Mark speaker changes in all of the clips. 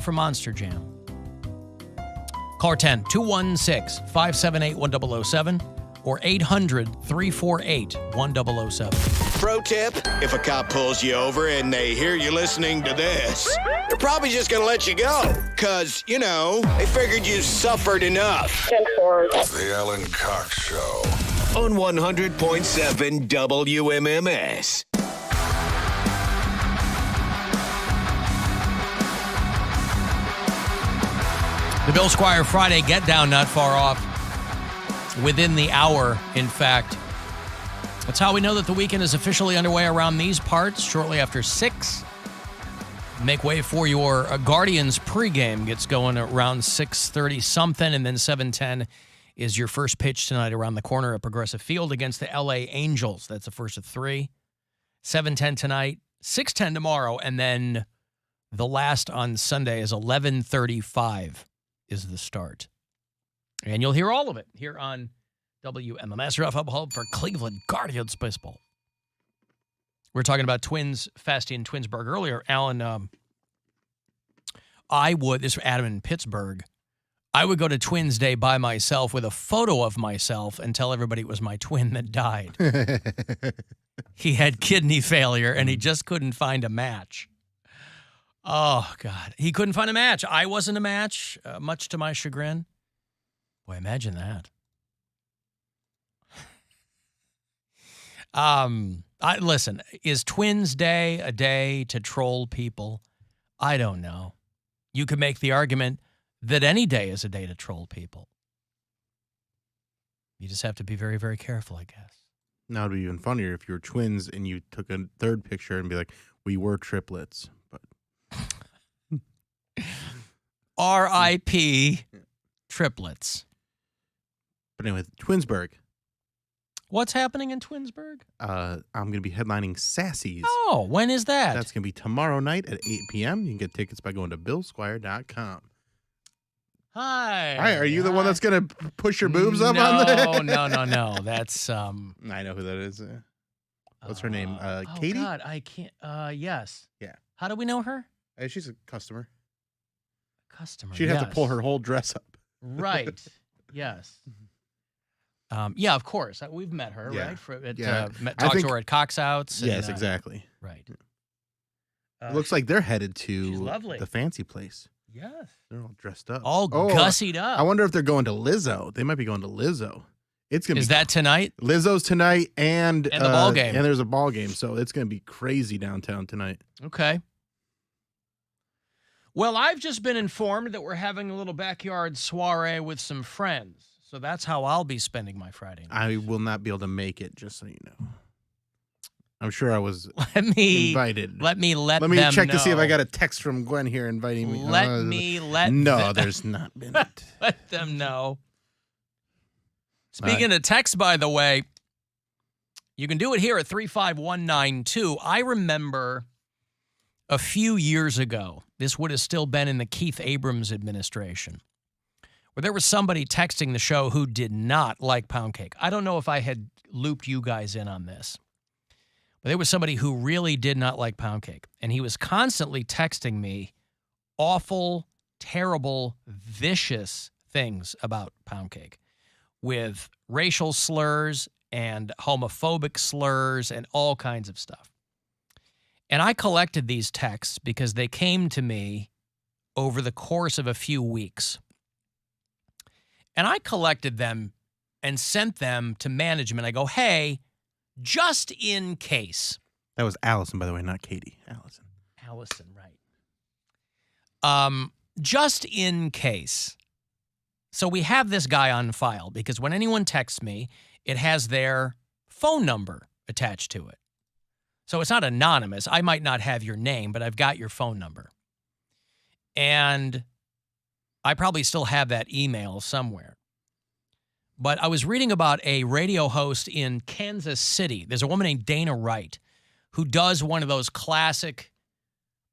Speaker 1: for Monster Jam. Caller 10, 216-578-1007 or 800-348-1007.
Speaker 2: Pro tip, if a cop pulls you over and they hear you listening to this, they're probably just going to let you go. Because, you know, they figured you suffered enough.
Speaker 3: The Alan Cox Show.
Speaker 2: On 100.7 WMMS.
Speaker 1: The Bill Squire Friday Get Down not far off. Within the hour, in fact. That's how we know that the weekend is officially underway around these parts. Shortly after 6. Make way for your Guardians pregame. Gets going around 6:30 something, and then 7:10 is your first pitch tonight around the corner at Progressive Field against the LA Angels. That's the first of 3. 7:10 tonight, 6:10 tomorrow, and then the last on Sunday is 11:35 is the start. And you'll hear all of it here on WMMS Rough Up Hub for Cleveland Guardians baseball. We were talking about Twins, Fasty and Twinsburg earlier. Alan, this is Adam in Pittsburgh, I would go to Twins Day by myself with a photo of myself and tell everybody it was my twin that died. He had kidney failure, and he just couldn't find a match. Oh, God. He couldn't find a match. I wasn't a match, much to my chagrin. Boy, imagine that. Listen, is Twins Day a day to troll people? I don't know. You could make the argument that any day is a day to troll people. You just have to be very, very careful, I guess.
Speaker 4: Now, it would be even funnier if you were twins and you took a third picture and be like, we were triplets. But
Speaker 1: R.I.P. triplets.
Speaker 4: But anyway, Twinsburg.
Speaker 1: What's happening in Twinsburg?
Speaker 4: I'm going to be headlining Sassy's.
Speaker 1: Oh, when is that?
Speaker 4: That's going to be tomorrow night at 8 p.m. You can get tickets by going to billsquire.com.
Speaker 1: Hi.
Speaker 4: Hi, are you the one that's going to push your boobs up on the...
Speaker 1: No. That's,
Speaker 4: I know who that is. What's her name? Katie?
Speaker 1: Oh, God, I can't. Yes.
Speaker 4: Yeah.
Speaker 1: How do we know her?
Speaker 4: She's a customer.
Speaker 1: Customer,
Speaker 4: She'd have to pull her whole dress up.
Speaker 1: Right. Yes. Yeah, of course. We've met her, right? Talked to her at Cox Outs.
Speaker 4: Yes, exactly.
Speaker 1: Right.
Speaker 4: It looks like they're headed
Speaker 1: she's
Speaker 4: to
Speaker 1: lovely.
Speaker 4: the fancy place.
Speaker 1: Yes.
Speaker 4: They're all dressed up.
Speaker 1: All gussied up.
Speaker 4: I wonder if they're going to Lizzo. They might be going to Lizzo. It's gonna.
Speaker 1: Is that tonight?
Speaker 4: Lizzo's tonight and
Speaker 1: the ball game.
Speaker 4: And there's a ball game, so it's going to be crazy downtown tonight.
Speaker 1: Okay. Well, I've just been informed that we're having a little backyard soiree with some friends. So that's how I'll be spending my Friday night.
Speaker 4: I will not be able to make it, just so you know. I'm sure I was
Speaker 1: Let
Speaker 4: invited.
Speaker 1: me
Speaker 4: check
Speaker 1: know.
Speaker 4: to see if I got a text from Gwen here inviting me.
Speaker 1: No,
Speaker 4: there's not been it.
Speaker 1: Let them know. Speaking of text, by the way, you can do it here at 35192. I remember a few years ago, this would have still been in the Keith Abrams administration, where there was somebody texting the show who did not like Poundcake. I don't know if I had looped you guys in on this, but there was somebody who really did not like Poundcake, and he was constantly texting me awful, terrible, vicious things about Poundcake with racial slurs and homophobic slurs and all kinds of stuff. And I collected these texts because they came to me over the course of a few weeks. And I collected them and sent them to management. I go, hey, just in case.
Speaker 4: That was Allison, by the way, not Katie.
Speaker 1: Allison, right. Just in case. So we have this guy on file because when anyone texts me, it has their phone number attached to it. So it's not anonymous. I might not have your name, but I've got your phone number. And I probably still have that email somewhere. But I was reading about a radio host in Kansas City. There's a woman named Dana Wright who does one of those classic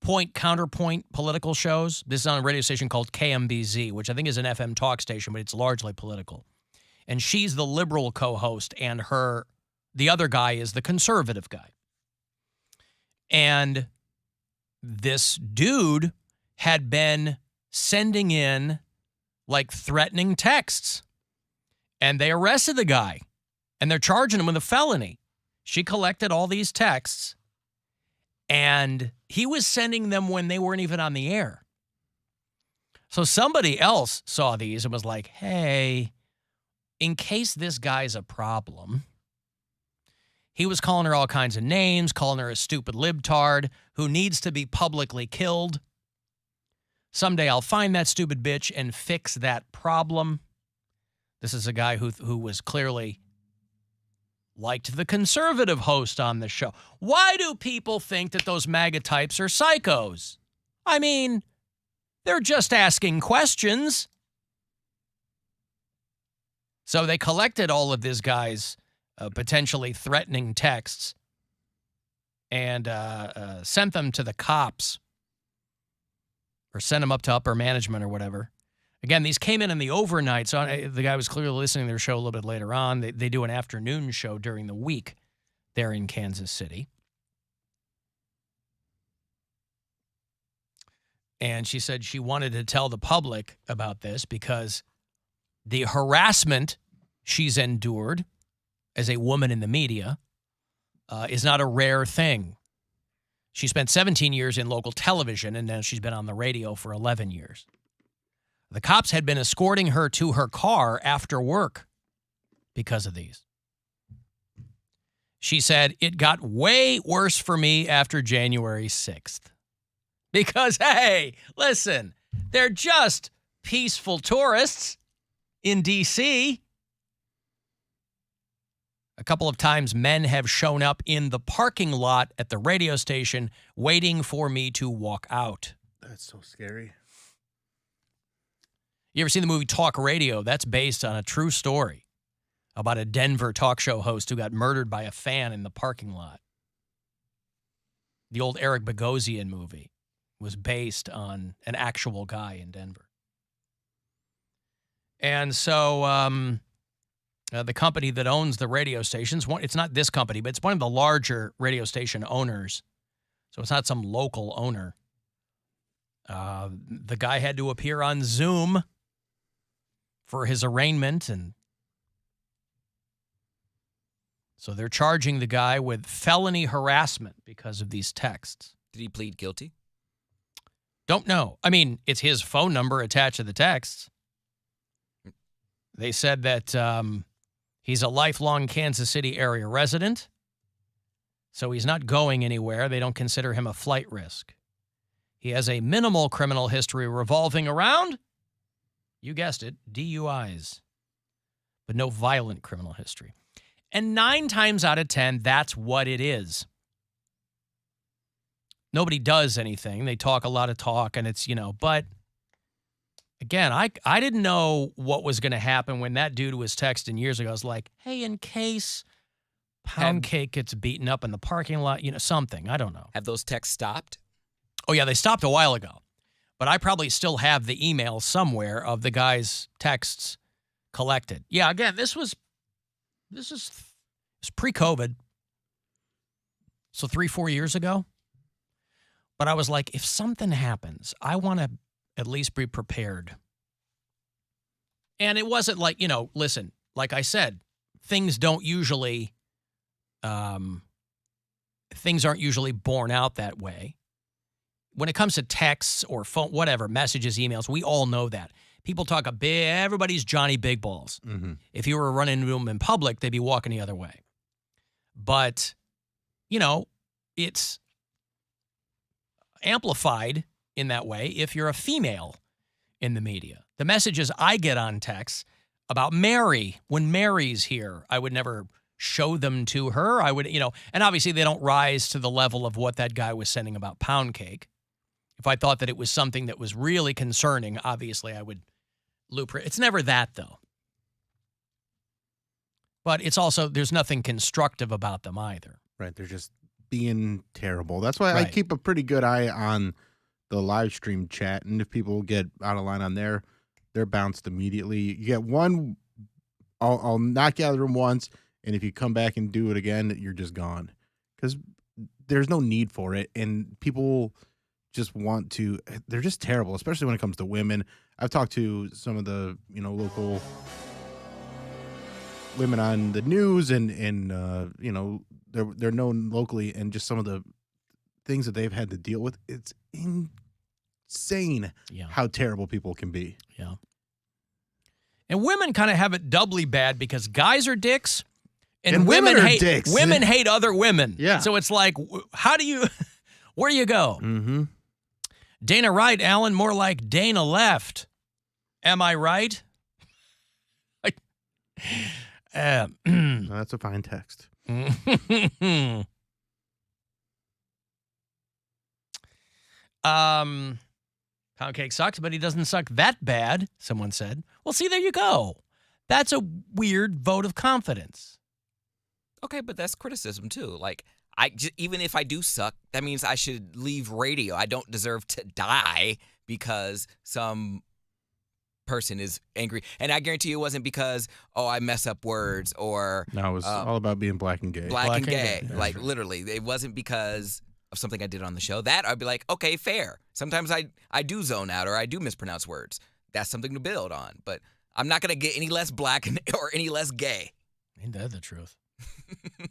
Speaker 1: point-counterpoint political shows. This is on a radio station called KMBZ, which I think is an FM talk station, but it's largely political. And she's the liberal co-host, and the other guy is the conservative guy. And this dude had been sending in like threatening texts. And they arrested the guy. And they're charging him with a felony. She collected all these texts. And he was sending them when they weren't even on the air. So somebody else saw these and was like, hey, in case this guy's a problem. He was calling her all kinds of names, calling her a stupid libtard who needs to be publicly killed. Someday I'll find that stupid bitch and fix that problem. This is a guy who was clearly liked the conservative host on the show. Why do people think that those MAGA types are psychos? I mean, they're just asking questions. So they collected all of this guy's potentially threatening texts and sent them to the cops or sent them up to upper management or whatever. Again, these came in the overnight, so the guy was clearly listening to their show a little bit later on. They do an afternoon show during the week there in Kansas City. And she said she wanted to tell the public about this because the harassment she's endured as a woman in the media is not a rare thing. She spent 17 years in local television, and then she's been on the radio for 11 years. The cops had been escorting her to her car after work because of these. She said, it got way worse for me after January 6th. Because, hey, listen, they're just peaceful tourists in D.C. A couple of times, men have shown up in the parking lot at the radio station waiting for me to walk out.
Speaker 4: That's so scary.
Speaker 1: You ever seen the movie Talk Radio? That's based on a true story about a Denver talk show host who got murdered by a fan in the parking lot. The old Eric Bogosian movie was based on an actual guy in Denver. And so the company that owns the radio stations, it's not this company, but it's one of the larger radio station owners. So it's not some local owner. The guy had to appear on Zoom for his arraignment, and so they're charging the guy with felony harassment because of these texts.
Speaker 5: Did he plead guilty?
Speaker 1: Don't know. I mean, it's his phone number attached to the texts. They said that he's a lifelong Kansas City area resident, so he's not going anywhere. They don't consider him a flight risk. He has a minimal criminal history revolving around, you guessed it, DUIs, but no violent criminal history. And 9 times out of 10, that's what it is. Nobody does anything. They talk a lot of talk, and it's, but again, I didn't know what was going to happen when that dude was texting years ago. I was like, hey, in case Poundcake gets beaten up in the parking lot, something. I don't know.
Speaker 5: Have those texts stopped?
Speaker 1: Oh, yeah, they stopped a while ago. But I probably still have the email somewhere of the guy's texts collected. Yeah, again, this is pre-COVID. So 3-4 years ago. But I was like, if something happens, I want to at least be prepared. And it wasn't like, listen, like I said, things aren't usually borne out that way. When it comes to texts or phone, whatever, messages, emails, we all know that. People talk everybody's Johnny Big Balls. Mm-hmm. If you were running into them in public, they'd be walking the other way. But, it's amplified in that way if you're a female in the media. The messages I get on text about Mary, when Mary's here, I would never show them to her. I would, and obviously they don't rise to the level of what that guy was sending about Poundcake. If I thought that it was something that was really concerning, obviously I would loop her. It's never that, though. But it's also, there's nothing constructive about them either.
Speaker 4: Right. They're just being terrible. That's why
Speaker 1: Right.
Speaker 4: I keep a pretty good eye on the live stream chat. And if people get out of line on there, they're bounced immediately. You get one, I'll knock you out of the room once. And if you come back and do it again, you're just gone. Because there's no need for it. And people just want to. They're just terrible, especially when it comes to women. I've talked to some of the local women on the news, and they're known locally, and just some of the things that they've had to deal with. It's insane how terrible people can be.
Speaker 1: Yeah. And women kind of have it doubly bad because guys are dicks and women
Speaker 4: are
Speaker 1: hate
Speaker 4: dicks.
Speaker 1: Women hate other women.
Speaker 4: Yeah.
Speaker 1: So it's like, where do you go?
Speaker 4: Mm-hmm.
Speaker 1: Dana right, Alan, more like Dana left. Am I right?
Speaker 4: That's a fine text.
Speaker 1: Poundcake sucks, but he doesn't suck that bad, someone said. Well, see, there you go. That's a weird vote of confidence.
Speaker 5: Okay, but that's criticism too. Like, even if I do suck, that means I should leave radio. I don't deserve to die because some person is angry. And I guarantee you it wasn't because, I mess up words or...
Speaker 4: No, it was all about being black and gay.
Speaker 5: Black and gay. Like, literally. It wasn't because of something I did on the show. That, I'd be like, okay, fair. Sometimes I do zone out or I do mispronounce words. That's something to build on. But I'm not going to get any less black or any less gay.
Speaker 1: Ain't that the truth?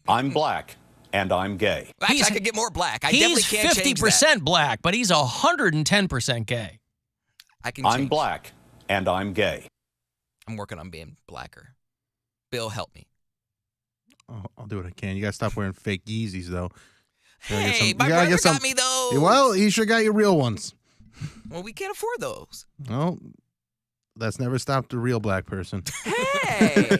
Speaker 6: I'm black and I'm gay.
Speaker 5: Actually, I could get more black. I definitely can't change that.
Speaker 1: He's 50% black, but he's 110% gay.
Speaker 6: I'm black and I'm gay.
Speaker 5: I'm working on being blacker. Bill, help me.
Speaker 4: Oh, I'll do what I can. You got to stop wearing fake Yeezys, though.
Speaker 5: Hey, my brother got me those.
Speaker 4: Well, he sure got you real ones.
Speaker 5: Well, we can't afford those.
Speaker 4: Well, that's never stopped a real black person.
Speaker 5: Hey.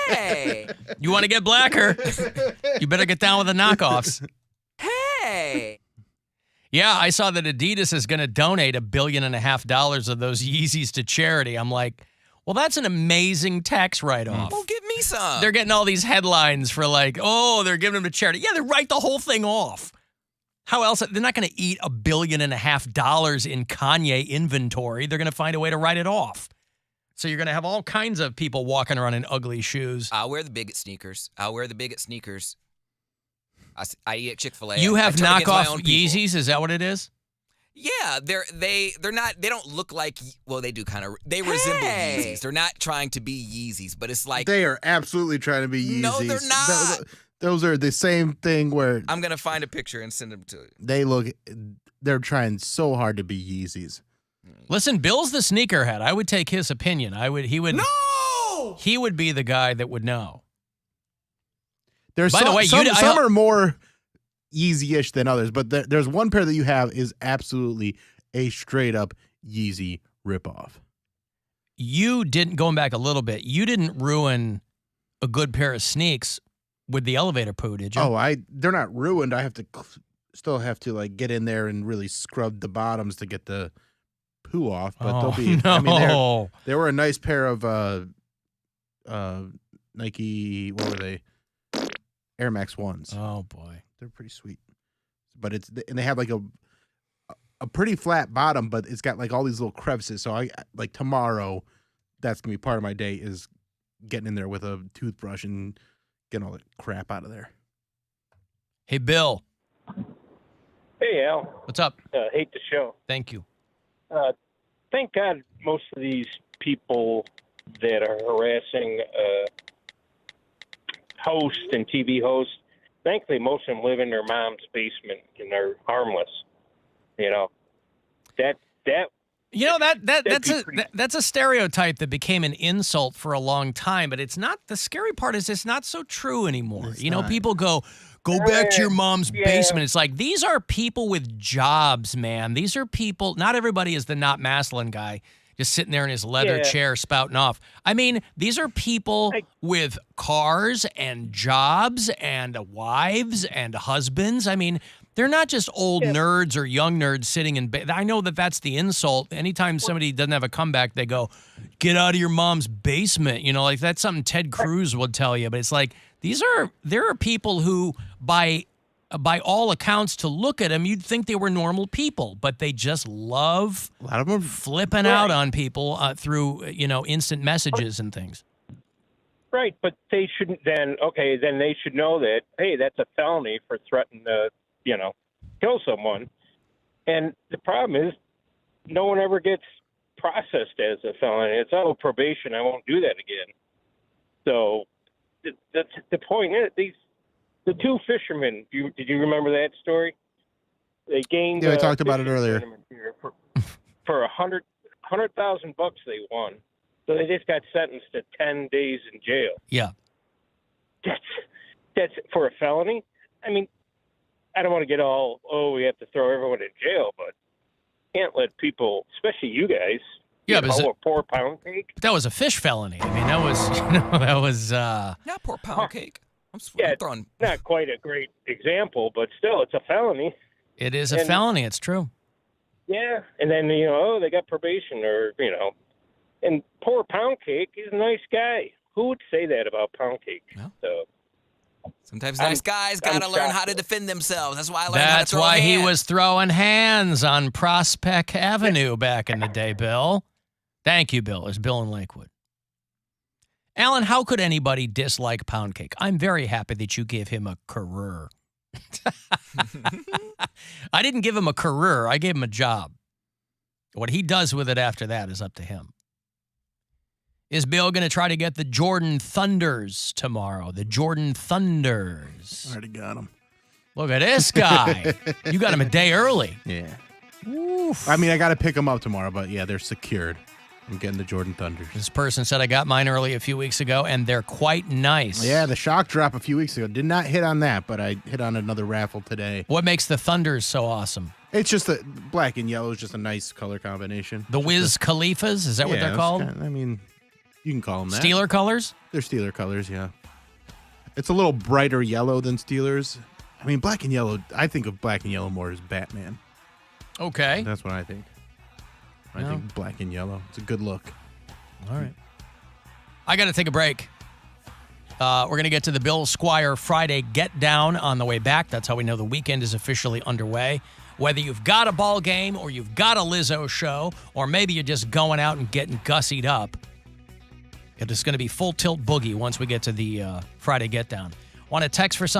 Speaker 5: Hey.
Speaker 1: You want to get blacker? You better get down with the knockoffs.
Speaker 5: Hey.
Speaker 1: Yeah, I saw that Adidas is going to donate $1.5 billion of those Yeezys to charity. I'm like, well, that's an amazing tax write-off.
Speaker 5: Well, give me some.
Speaker 1: They're getting all these headlines for like, they're giving them to charity. Yeah, they write the whole thing off. How else? They're not going to eat $1.5 billion in Kanye inventory. They're going to find a way to write it off. So you're going to have all kinds of people walking around in ugly shoes.
Speaker 5: I'll wear the bigot sneakers. I eat at Chick-fil-A.
Speaker 1: You have knockoff Yeezys? Is that what it is?
Speaker 5: Yeah, they're not. They don't look like. Well, they do kind of. They resemble Yeezys. They're not trying to be Yeezys, but it's like
Speaker 4: they are absolutely trying to be Yeezys.
Speaker 5: No, they're not.
Speaker 4: Those are the same thing where
Speaker 5: I'm gonna find a picture and send them to you.
Speaker 4: They're trying so hard to be Yeezys.
Speaker 1: Listen, Bill's the sneakerhead. I would take his opinion. He would be the guy that would know.
Speaker 4: By the way, some are more Yeezy-ish than others, but there's one pair that you have is absolutely a straight-up Yeezy ripoff.
Speaker 1: You didn't, going back a little bit, you didn't ruin a good pair of sneaks with the elevator poo, did you?
Speaker 4: Oh, they're not ruined. I still have to like get in there and really scrub the bottoms to get the poo off. But they'll be.
Speaker 1: No.
Speaker 4: I mean, they were a nice pair of Nike. What were they? Air Max 1s.
Speaker 1: Oh boy,
Speaker 4: they're pretty sweet. But and they have like a pretty flat bottom, but it's got like all these little crevices. So I like tomorrow, that's gonna be part of my day is getting in there with a toothbrush and getting all the crap out of there.
Speaker 1: Hey, Bill.
Speaker 7: Hey, Al.
Speaker 1: What's up?
Speaker 7: Hate the show.
Speaker 1: Thank you.
Speaker 7: Thank God most of these people that are harassing hosts and TV hosts, thankfully most of them live in their mom's basement and they're harmless. You know,
Speaker 1: that's a stereotype that became an insult for a long time, but it's not. The scary part is it's not so true anymore. People go back to your mom's basement. It's like these are people with jobs, man. These are people. Not everybody is the not Maslin guy just sitting there in his leather chair spouting off. I mean, these are people with cars and jobs and wives and husbands. I mean, they're not just old nerds or young nerds sitting in bed. I know that that's the insult. Anytime somebody doesn't have a comeback, they go, get out of your mom's basement. Like that's something Ted Cruz would tell you. But it's like, there are people who, by all accounts, to look at them, you'd think they were normal people, but they just love
Speaker 4: a lot of them
Speaker 1: flipping out on people through, instant messages and things.
Speaker 7: Right, but they shouldn't then they should know that, hey, that's a felony for threatening to, kill someone. And the problem is no one ever gets processed as a felony. It's, oh, probation, I won't do that again. So the point is, the two fishermen, did you remember that story? They gained.
Speaker 4: Yeah, we talked about it earlier.
Speaker 7: For $100,000 they won. So they just got sentenced to 10 days in jail.
Speaker 1: Yeah.
Speaker 7: That's for a felony. I mean, I don't want to get all, we have to throw everyone in jail, but can't let people, especially you guys,
Speaker 1: yeah, but
Speaker 7: a poor pound cake.
Speaker 1: That was a fish felony. I mean, that was.
Speaker 5: Not poor pound cake. I'm throwing.
Speaker 7: Not quite a great example, but still, it's a felony.
Speaker 1: It is a felony. It's true.
Speaker 7: Yeah, and then they got probation, or and poor pound cake. He's a nice guy. Who would say that about pound cake?
Speaker 5: No.
Speaker 7: So.
Speaker 5: Sometimes nice guys got to learn how to defend themselves. That's why I learned how to
Speaker 1: That's
Speaker 5: throw
Speaker 1: why
Speaker 5: a
Speaker 1: he
Speaker 5: hand.
Speaker 1: was throwing hands on Prospect Avenue back in the day, Bill. Thank you, Bill. It's Bill in Lakewood. Alan, how could anybody dislike pound cake? I'm very happy that you gave him a career. I didn't give him a career. I gave him a job. What he does with it after that is up to him. Is Bill going to try to get the Jordan Thunders tomorrow? The Jordan Thunders.
Speaker 4: Already got him.
Speaker 1: Look at this guy. You got him a day early.
Speaker 4: Yeah.
Speaker 1: Oof.
Speaker 4: I mean, I got to pick them up tomorrow, but yeah, they're secured. I'm getting the Jordan Thunders.
Speaker 1: This person said I got mine early a few weeks ago, and they're quite nice.
Speaker 4: Yeah, the shock drop a few weeks ago. Did not hit on that, but I hit on another raffle today.
Speaker 1: What makes the Thunders so awesome?
Speaker 4: It's just the black and yellow is just a nice color combination.
Speaker 1: The Wiz Khalifas? Is that what they're called?
Speaker 4: I mean, you can call them that.
Speaker 1: Steeler colors?
Speaker 4: They're Steeler colors, yeah. It's a little brighter yellow than Steelers. I mean, black and yellow, I think of black and yellow more as Batman.
Speaker 1: Okay.
Speaker 4: That's what I think. I think black and yellow. It's a good look.
Speaker 1: All right. I got to take a break. We're going to get to the Bill Squire Friday Get Down on the way back. That's how we know the weekend is officially underway. Whether you've got a ball game or you've got a Lizzo show, or maybe you're just going out and getting gussied up, it is going to be full tilt boogie once we get to the Friday Get Down. Want to text for something?